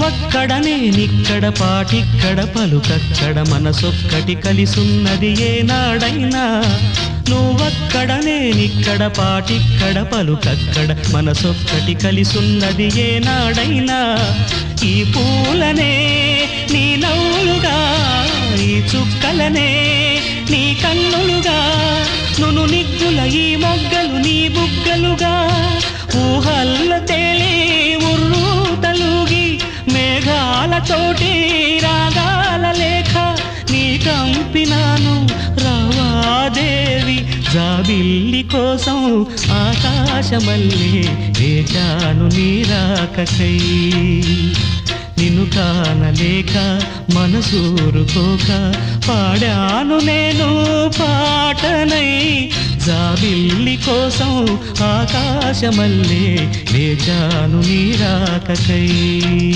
నువ్వక్కడ నేనిక్కడ పాటిక్కడ పలుకక్కడ మనసొక్కటి కలిసున్నది ఏనాడైనా నువ్వక్కడ నేనిక్కడ పాటిక్కడ పలుకక్కడ మనసొక్కటి కలిసున్నది ఏనాడైనా ఈ పూలనే నీ నవ్వులుగా ఈ చుక్కలనే నీ కన్నులుగా నును నిగ్గుల ఈ మొగ్గలు నీ బుగ్గలుగా ఊహల్ల తేలి ఉర్రు తలుగి మేఘాలతోటి రాగాల లేఖ నీ కంపినాను రావాదేవి జాబిల్లి కోసం ఆకాశమల్లే వేచాను నీ రాకకై నిన్ను కానలేక మనసూరుకోక పాడాను నేను పాటనై జాబిల్లి కోసం ఆకాశమల్లే వేచాను నీ రాకకై